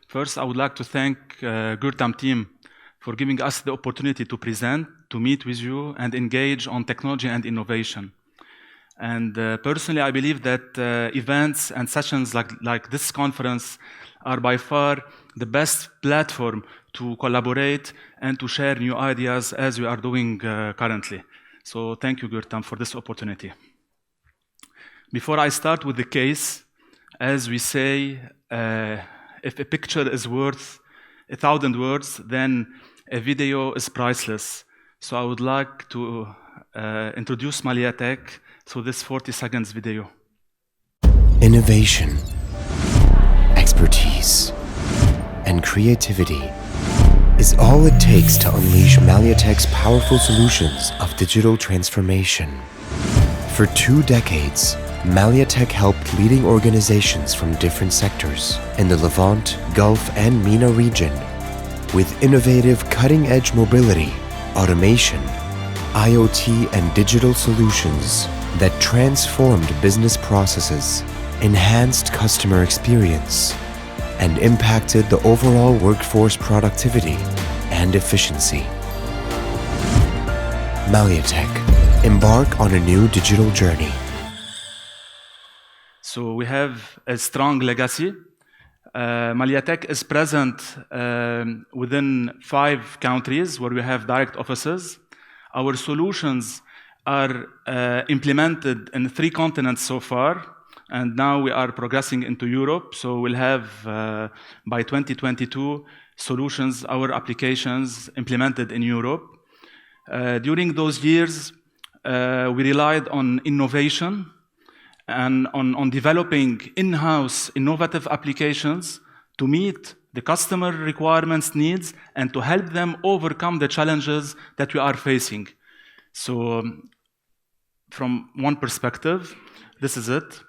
First, I would like to thank Gurtam team for giving us the opportunity to present, to meet with you, and engage on technology and innovation. And personally, I believe that events and sessions like this conference are by far the best platform to collaborate and to share new ideas as we are doing currently. So thank you, Gurtam, for this opportunity. Before I start with the case, as we say, if a picture is worth 1,000 words, then a video is priceless. So I would like to introduce MaliaTec through this 40 seconds video. Innovation, expertise, and creativity is all it takes to unleash MaliaTec's powerful solutions of digital transformation. For 2 decades, MaliaTec helped leading organizations from different sectors in the Levant, Gulf, and MENA region with innovative cutting-edge mobility, automation, IoT, and digital solutions that transformed business processes, enhanced customer experience, and impacted the overall workforce productivity and efficiency. MaliaTec, embark on a new digital journey. So we have a strong legacy. MaliaTec is present within 5 countries where we have direct offices. Our solutions are implemented in 3 continents so far, and now we are progressing into Europe. So we'll have, by 2022, solutions, our applications implemented in Europe. During those years, we relied on innovation and on developing in-house innovative applications to meet the customer requirements, needs, and to help them overcome the challenges that we are facing. So from one perspective, this is it.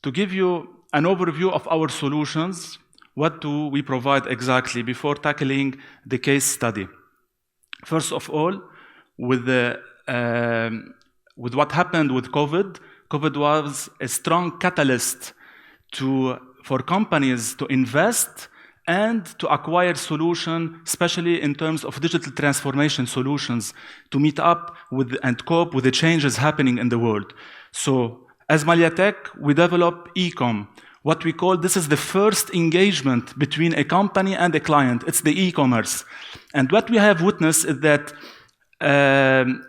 To give you an overview of our solutions, what do we provide exactly before tackling the case study? First of all, with what happened with COVID was a strong catalyst for companies to invest and to acquire solutions, especially in terms of digital transformation solutions, to meet up with and cope with the changes happening in the world. So, as MaliaTec, we develop e-com. What we call, this is the first engagement between a company and a client. It's the e-commerce. And what we have witnessed is that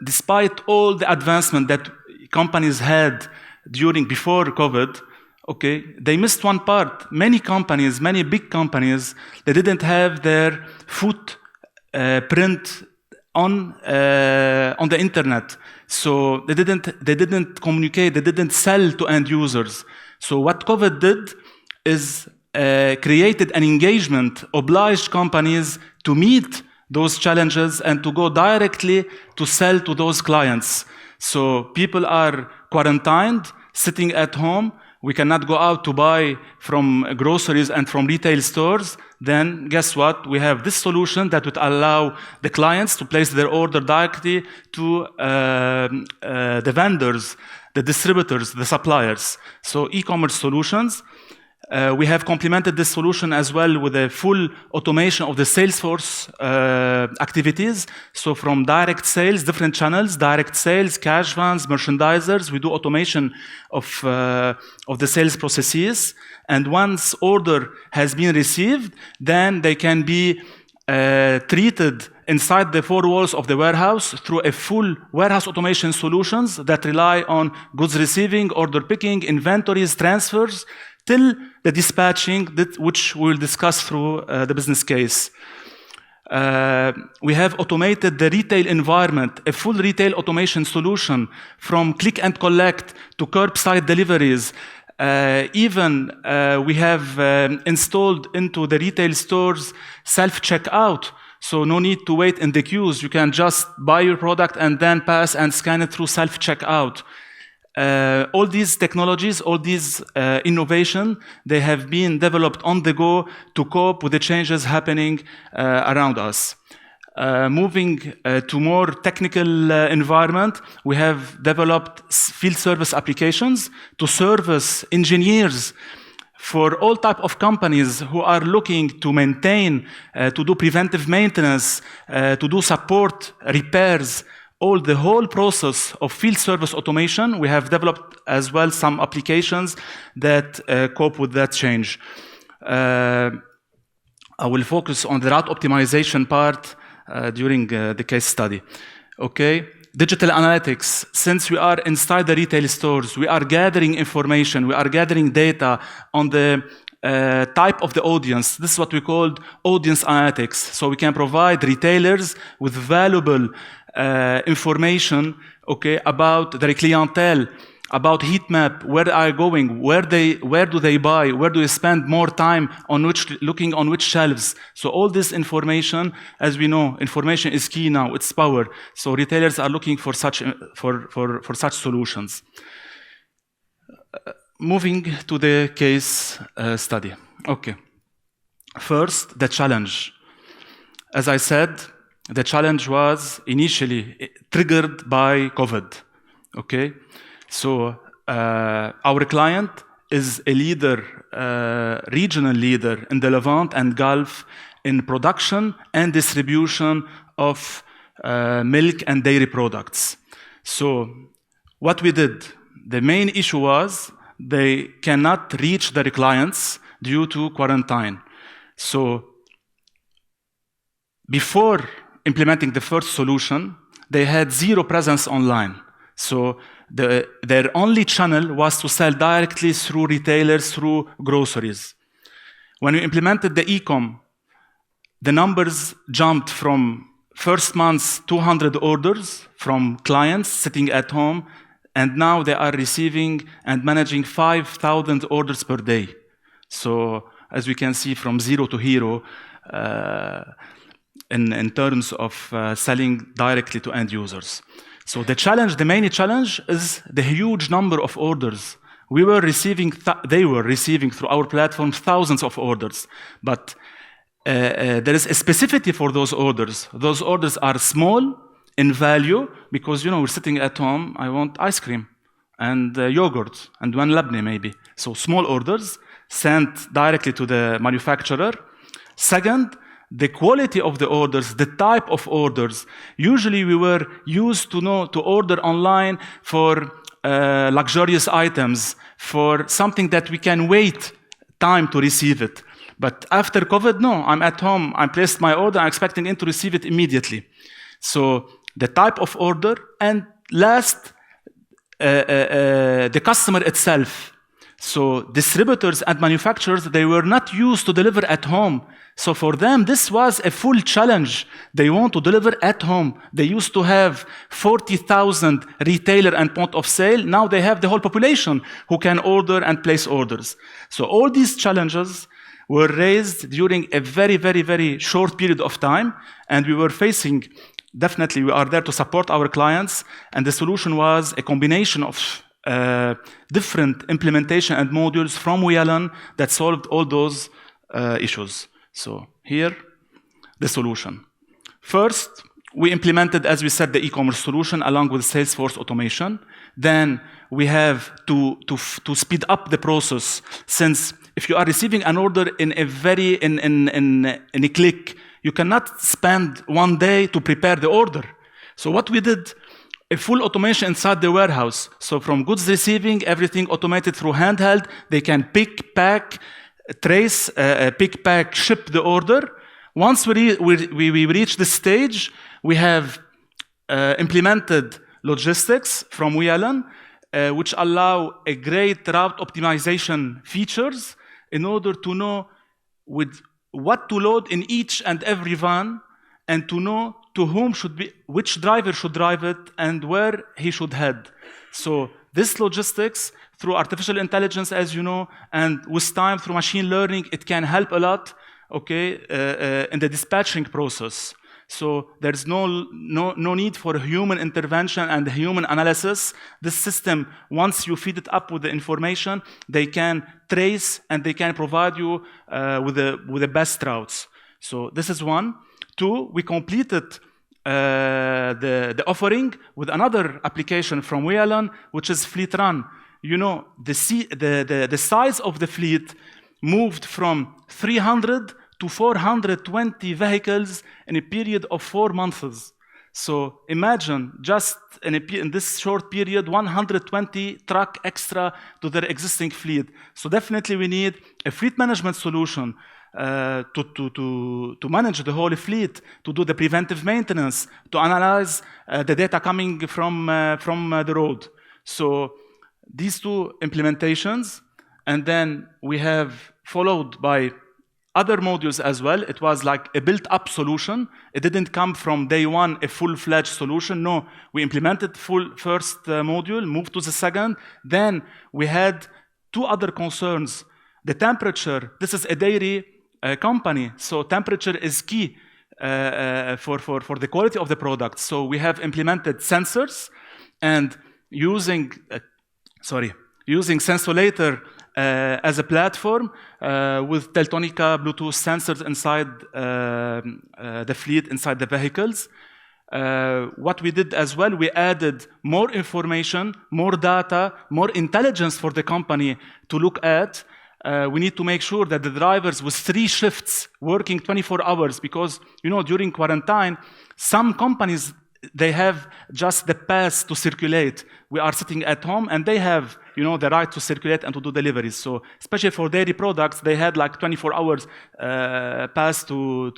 despite all the advancement that companies had before COVID, okay, they missed one part. Many companies, many big companies, they didn't have their footprint on the internet. So they didn't communicate, they didn't sell to end users. So what COVID did is created an engagement, obliged companies to meet those challenges and to go directly to sell to those clients. So people are quarantined, sitting at home. We cannot go out to buy from groceries and from retail stores. Then guess what? We have this solution that would allow the clients to place their order directly to the vendors, the distributors, the suppliers. So e-commerce solutions. We have complemented this solution as well with a full automation of the Salesforce activities. So from direct sales, different channels, direct sales, cash vans, merchandisers, we do automation of the sales processes. And once order has been received, then they can be treated inside the 4 walls of the warehouse through a full warehouse automation solutions that rely on goods receiving, order picking, inventories, transfers, till the dispatching, which we'll discuss through the business case. We have automated the retail environment, a full retail automation solution from click and collect to curbside deliveries. Even we have installed into the retail stores self-checkout. So no need to wait in the queues. You can just buy your product and then pass and scan it through self-checkout. All these technologies, all these innovation, they have been developed on the go to cope with the changes happening around us. Moving to more technical environment, we have developed field service applications to service engineers for all type of companies who are looking to maintain, to do preventive maintenance, to do support, repairs, the whole process of field service automation. We have developed as well some applications that cope with that change. I will focus on the route optimization part during the case study. Okay. Digital analytics. Since we are inside the retail stores, we are gathering information, we are gathering data on the type of the audience. This is what we call audience analytics. So we can provide retailers with valuable information, okay, about their clientele, about heat map, where are going, where do they buy, where do they spend more time on looking on which shelves. So all this information, as we know, information is key now, it's power. So retailers are looking for such solutions. Moving to the case study. Okay. First, the challenge. As I said, the challenge was initially triggered by COVID. Okay. So our client is a leader, regional leader in the Levant and Gulf in production and distribution of milk and dairy products. So what we did, the main issue was they cannot reach their clients due to quarantine. So before implementing the first solution, they had zero presence online. So their only channel was to sell directly through retailers, through groceries. When we implemented the e-com, the numbers jumped from first month's 200 orders from clients sitting at home, and now they are receiving and managing 5,000 orders per day. So as we can see, from zero to hero in terms of selling directly to end users. So the main challenge is the huge number of orders. They were receiving through our platform thousands of orders, but there is a specificity for those orders. Those orders are small in value because, we're sitting at home, I want ice cream and yogurt and one labne maybe. So small orders sent directly to the manufacturer. Second, the quality of the orders, the type of orders. Usually we were used to order online for luxurious items, for something that we can wait time to receive it. But after COVID, no, I'm at home, I placed my order, I'm expecting to receive it immediately. So the type of order, and last, the customer itself. So distributors and manufacturers, they were not used to deliver at home. So for them, this was a full challenge. They want to deliver at home. They used to have 40,000 retailer and point of sale. Now they have the whole population who can order and place orders. So all these challenges were raised during a very, very, very short period of time. And we were facing, definitely we are there to support our clients. And the solution was a combination of different implementation and modules from Wialon that solved all those issues. So here, the solution. First, we implemented, as we said, the e-commerce solution along with Salesforce automation. Then we have to speed up the process, since if you are receiving an order in a click, you cannot spend one day to prepare the order. So what we did, a full automation inside the warehouse. So from goods receiving, everything automated through handheld. They can pick, pack, trace, pick, pack, ship the order. Once we reach this stage, we have implemented logistics from Wialon, which allow a great route optimization features in order to know with what to load in each and every van, and to know to whom which driver should drive it and where he should head. So this logistics, through artificial intelligence, as you know, and with time through machine learning, it can help a lot, okay, in the dispatching process. So there's no need for human intervention and human analysis. This system, once you feed it up with the information, they can trace and they can provide you with the best routes. So this is one. Two, we completed the offering with another application from Wialon, which is Fleet Run. You know, the size of the fleet moved from 300 to 420 vehicles in a period of 4 months. So imagine just in this short period, 120 truck extra to their existing fleet. So definitely we need a fleet management solution to manage the whole fleet, to do the preventive maintenance, to analyze the data coming from the road. So these two implementations, and then we have followed by other modules as well. It was like a built-up solution. It didn't come from day one, a full-fledged solution. No, we implemented first module, moved to the second. Then we had two other concerns. The temperature. This is a dairy company, so temperature is key for the quality of the product. So we have implemented sensors, and using Sensolator as a platform with Teltonika Bluetooth sensors inside the fleet, inside the vehicles. What we did as well, we added more information, more data, more intelligence for the company to look at. We need to make sure that the drivers with 3 shifts working 24 hours, because during quarantine, some companies, they have just the pass to circulate. We are sitting at home and they have the right to circulate and to do deliveries. So especially for dairy products, they had like 24 hours pass to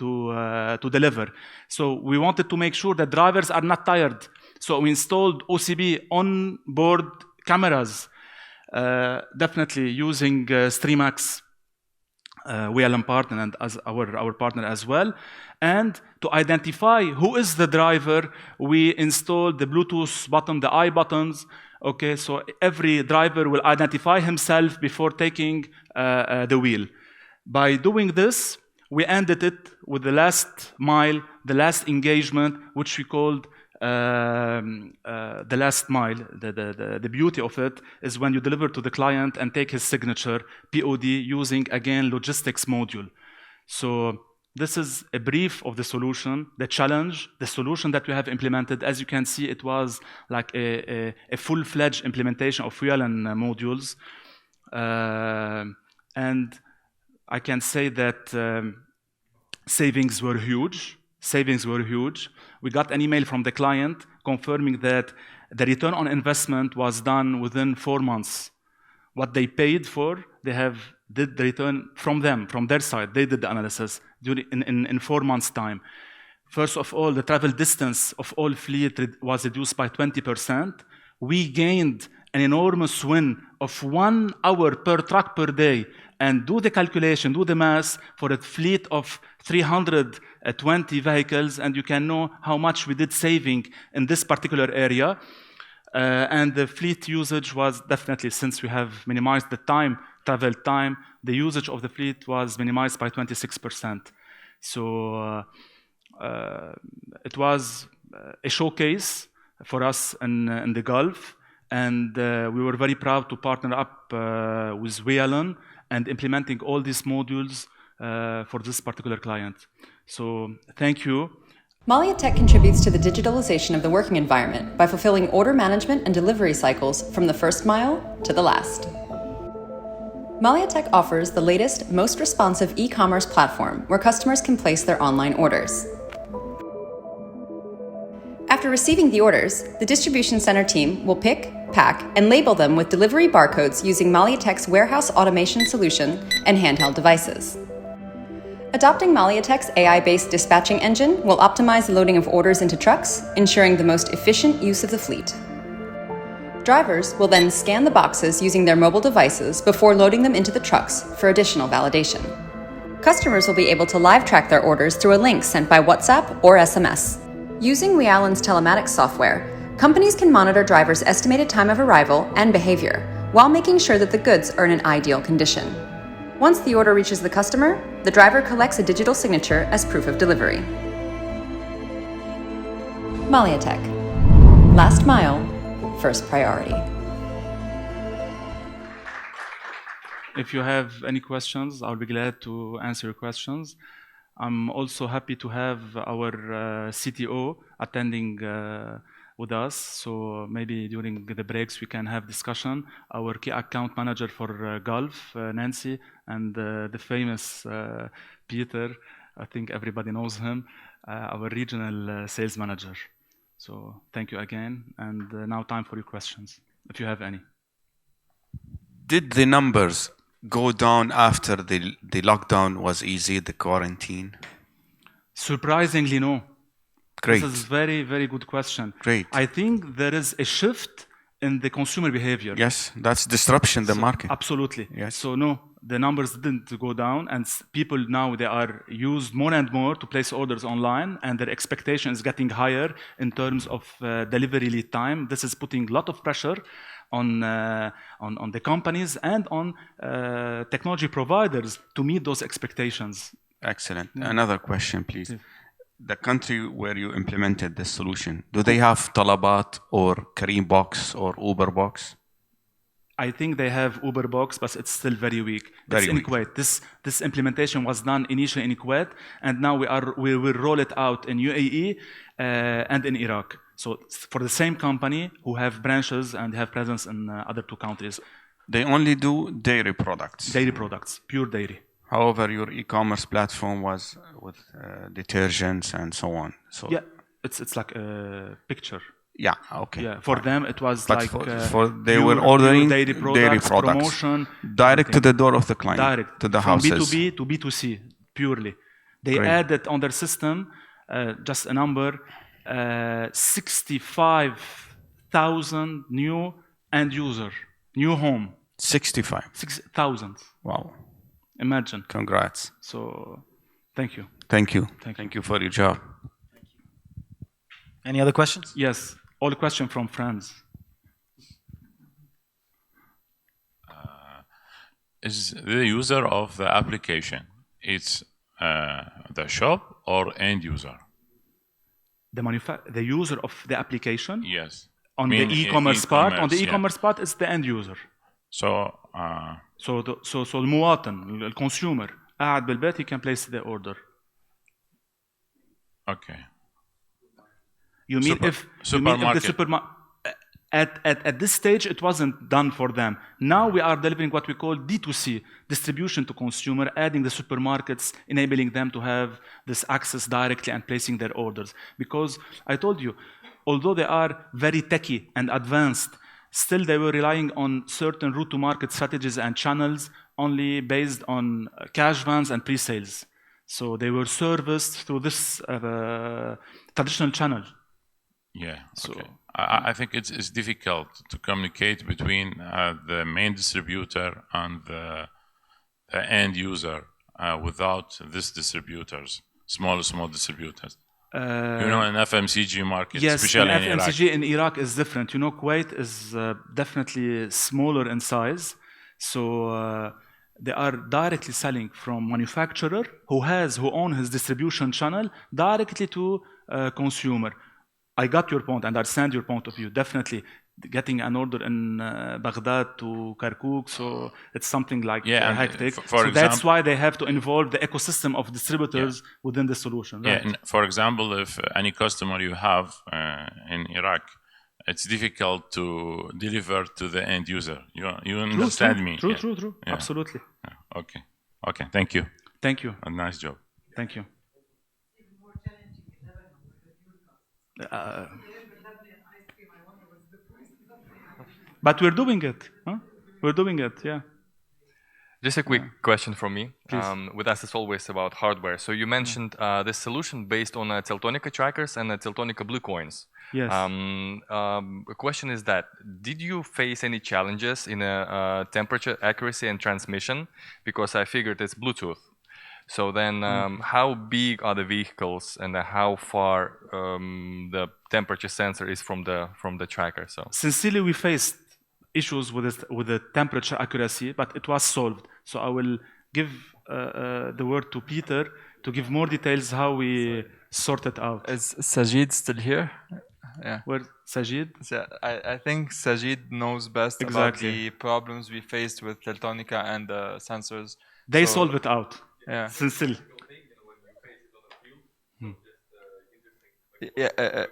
deliver. So we wanted to make sure that drivers are not tired. So we installed OCB on-board cameras, definitely using Streamax, Wialon partner, and as our partner as well. And to identify who is the driver, we installed the Bluetooth button, the I buttons. Okay, so every driver will identify himself before taking the wheel. By doing this, we ended it with the last mile, the last engagement, which we called the last mile. The beauty of it is when you deliver to the client and take his signature, POD, using, again, logistics module. So this is a brief of the solution, the challenge, the solution that we have implemented. As you can see, it was like a full-fledged implementation of Wialon modules. And I can say that savings were huge. We got an email from the client confirming that the return on investment was done within 4 months. What they paid for, did the return from their side. They did the analysis in 4 months' time. First of all, the travel distance of all fleet was reduced by 20%. We gained an enormous win of 1 hour per truck per day. And do the calculation, do the math for a fleet of 320 vehicles, and you can know how much we did saving in this particular area. And the fleet usage was definitely, since we have minimized the travel time, the usage of the fleet was minimized by 26%. So it was a showcase for us in the Gulf, and we were very proud to partner up with Wialon and implementing all these modules for this particular client. So thank you. MaliaTec contributes to the digitalization of the working environment by fulfilling order management and delivery cycles from the first mile to the last. MaliaTec offers the latest, most responsive e-commerce platform where customers can place their online orders. After receiving the orders, the distribution center team will pick, pack, and label them with delivery barcodes using MaliaTec's warehouse automation solution and handheld devices. Adopting MaliaTec's AI-based dispatching engine will optimize the loading of orders into trucks, ensuring the most efficient use of the fleet. Drivers will then scan the boxes using their mobile devices before loading them into the trucks for additional validation. Customers will be able to live track their orders through a link sent by WhatsApp or SMS. Using Wialon's telematics software, companies can monitor drivers' estimated time of arrival and behavior, while making sure that the goods are in an ideal condition. Once the order reaches the customer, the driver collects a digital signature as proof of delivery. MaliaTec. Last mile, first priority. If you have any questions, I'll be glad to answer your questions. I'm also happy to have our CTO attending with us. So maybe during the breaks we can have discussion. Our key account manager for Gulf, Nancy, and the famous Peter. I think everybody knows him. Our regional sales manager. So thank you again. And now time for your questions, if you have any. Did the numbers go down after the lockdown was easy, the quarantine? Surprisingly, no. Great. This is very, very good question. Great. I think there is a shift in the consumer behavior. Yes, that's disruption in the market. Absolutely. Yes. So no, the numbers didn't go down, and people now they are used more and more to place orders online, and their expectation is getting higher in terms of delivery lead time. This is putting a lot of pressure on the companies and on technology providers to meet those expectations. Excellent. Another question, please. The country where you implemented this solution, do they have Talabat or Kareem Box or Uber Box? I think they have Uber Box, but it's still very weak. Very It's in weak. Kuwait. This implementation was done initially in Kuwait, and now we will roll it out in UAE and in Iraq. So for the same company who have branches and have presence in other two countries. They only do dairy products. Dairy products, pure dairy. However, your e-commerce platform was with detergents and so on. So Yeah, it's like a picture. yeah, okay. Yeah, for them it was But like they pure- were pure ordering dairy products, promotion, direct to the door of the client, direct to the from houses. B2B to B2C purely. They Great. added on their system just a number 65,000 new end user, new home. 65. 6,000. Wow. Imagine. Congrats. So, thank you. Thank you. Thank you. Thank you for your job. Any other questions? Yes, all question from friends. Is the user of the application, it's the shop or end user? The user of the application Yes. on Mean the e-commerce part. On the yeah. e-commerce part, it's the end user. So So المواطن, الconsumer قاعد بالبيت, he can place the order. okay. You mean if the supermarket? At this stage, it wasn't done for them. Now we are delivering what we call D2C, distribution to consumer, adding the supermarkets, enabling them to have this access directly and placing their orders. Because I told you, although they are very techy and advanced, still they were relying on certain route-to-market strategies and channels only based on cash vans and pre-sales. So they were serviced through this traditional channel. Yeah. So, okay. I think it's difficult to communicate between the main distributor and the end user without these distributors, small distributors. In FMCG market, yes, especially in FMCG Iraq. in Iraq is different. Kuwait is definitely smaller in size. So they are directly selling from manufacturer who own his distribution channel directly to consumer. I got your point and I understand your point of view. Definitely getting an order in Baghdad to Kirkuk, so it's something like hectic. For so example, that's why they have to involve the ecosystem of distributors within the solution. Right? Yeah, for example, if any customer you have in Iraq, it's difficult to deliver to the end user. You understand me? True. Yeah. Absolutely. Yeah. Okay. Thank you. Thank you. A nice job. Thank you. But we're doing it. Huh? We're doing it, yeah. Just a quick question from me. Please. With us, it's always about hardware. So you mentioned this solution based on Teltonika trackers and Teltonika Blue coins. Yes. The question is that, did you face any challenges in temperature accuracy and transmission? Because I figured it's Bluetooth. So then how big are the vehicles and how far the temperature sensor is from the tracker? So Sincerely, we faced issues with the temperature accuracy, but it was solved. So I will give the word to Peter to give more details how we sort it out. Is Sajid still here? Yeah. Where Sajid? So I think Sajid knows best about Exactly. the problems we faced with Teltonika and the sensors. They So- solve it out. Yeah. Sincerely. Yeah,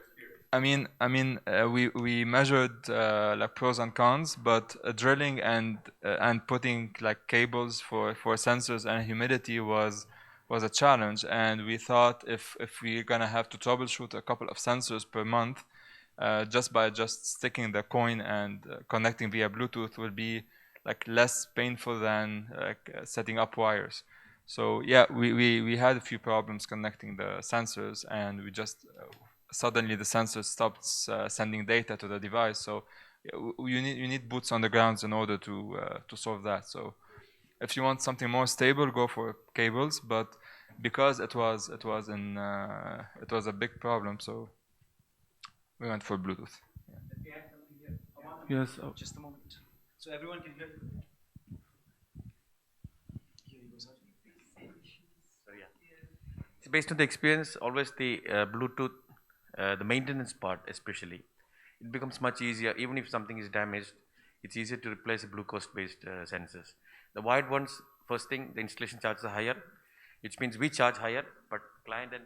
we measured like pros and cons, but drilling and putting like cables for sensors and humidity was a challenge, and we thought if we're gonna have to troubleshoot a couple of sensors per month, just by sticking the coin and connecting via Bluetooth will be like less painful than setting up wires. So yeah, we had a few problems connecting the sensors, and we just suddenly the sensor stopped sending data to the device. So you need boots on the ground in order to solve that. So if you want something more stable, go for cables. But because it was a big problem, so we went for Bluetooth. Yes. Just a moment. So everyone can hear you. So based on the experience, always the Bluetooth, the maintenance part especially, it becomes much easier. Even if something is damaged, it's easier to replace the glucose-based sensors. The wired ones, first thing, the installation charges are higher, which means we charge higher, but client and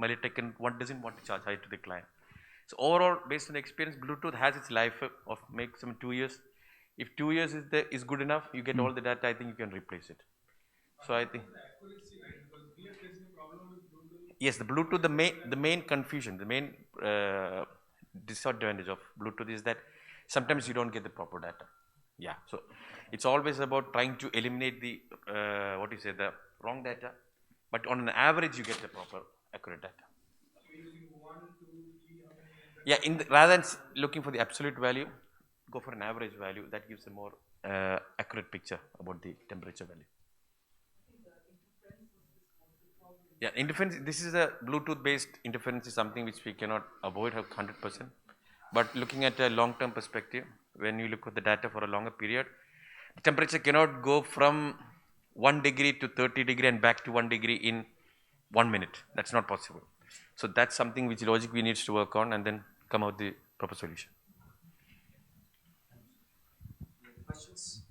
MaliaTec and one doesn't want to charge higher to the client. So overall, based on the experience, Bluetooth has its life of maximum 2 years. If 2 years is good enough, you get all the data. I think you can replace it. So I think. Yes, the Bluetooth, the main confusion, the main disadvantage of Bluetooth is that sometimes you don't get the proper data. Yeah, so it's always about trying to eliminate the the wrong data, but on an average you get the proper accurate data. Yeah, rather than looking for the absolute value, go for an average value that gives a more accurate picture about the temperature value. Yeah, interference, this is a Bluetooth based interference is something which we cannot avoid 100%. But looking at a long term perspective, when you look at the data for a longer period, the temperature cannot go from 1 degree to 30 degree and back to 1 degree in 1 minute. That's not possible. So that's something which logic we needs to work on and then come out the proper solution. Questions?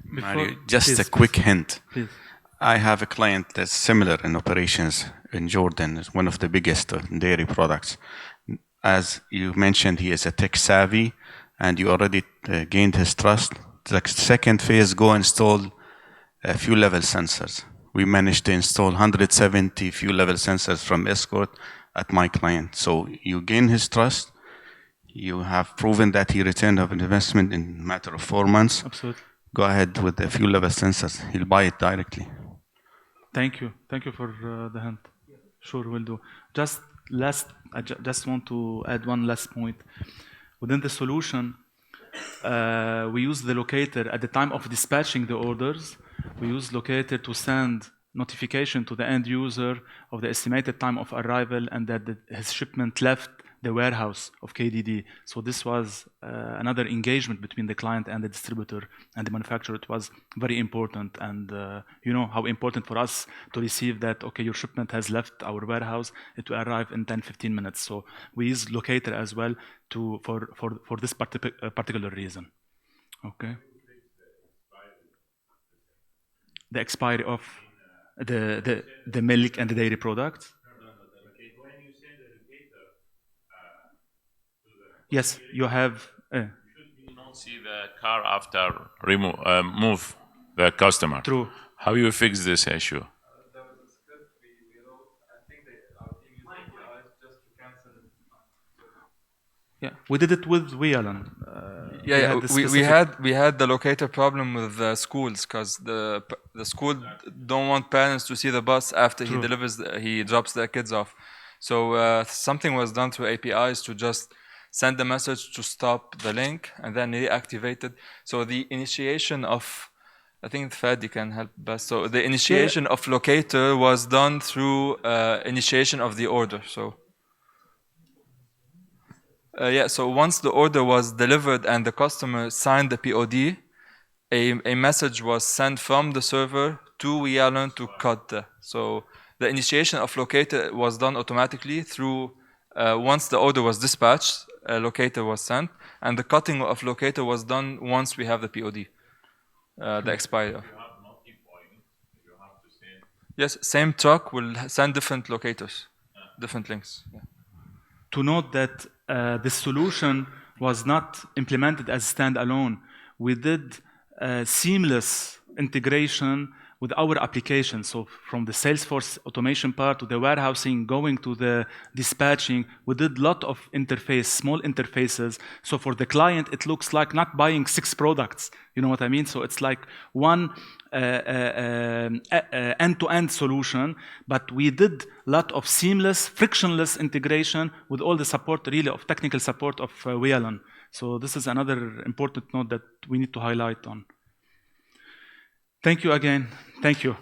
Mario, just please, a quick hint. Please. I have a client that's similar in operations in Jordan. It's one of the biggest dairy products. As you mentioned, he is a tech savvy, and you already gained his trust. The second phase, go install fuel level sensors. We managed to install 170 fuel level sensors from Escort at my client. So you gain his trust. You have proven that he returned of investment in a matter of 4 months. Absolutely. Go ahead with the fuel level sensors. He'll buy it directly. Thank you. Thank you for the hint. Sure, will do. I just want to add one last point. Within the solution, we use the locator at the time of dispatching the orders. We use locator to send notification to the end user of the estimated time of arrival and that his shipment left the warehouse of KDD. So this was another engagement between the client and the distributor and the manufacturer. It was very important, and you know how important for us to receive that, okay, your shipment has left our warehouse, it will arrive in 10-15 minutes. So we use locator as well for this particular reason. Okay. The expiry of the milk and the dairy products. Yes, you have. You don't see the car after move the customer. True. How you fix this issue? Yeah, we did it with Wialon. We had the locator problem with the schools because the school don't want parents to see the bus after True. he drops their kids off. So something was done through APIs to just send the message to stop the link and then reactivate it. So the initiation of, I think Fadi can help best. So the initiation of locator was done through initiation of the order. So so once the order was delivered and the customer signed the POD, a message was sent from the server to Wialon to cut. So the initiation of locator was done automatically through once the order was dispatched, a locator was sent, and the cutting of locator was done once we have the POD, the expiry. Yes, same truck will send different locators, different links. Yeah. To note that this solution was not implemented as standalone. We did seamless integration with our application. So from the Salesforce automation part to the warehousing, going to the dispatching, we did a lot of interface, small interfaces. So for the client, it looks like not buying 6 products. You know what I mean? So it's like one end-to-end solution, but we did a lot of seamless, frictionless integration with all the support, really, of technical support of Wialon. So this is another important note that we need to highlight on. Thank you again. Thank you.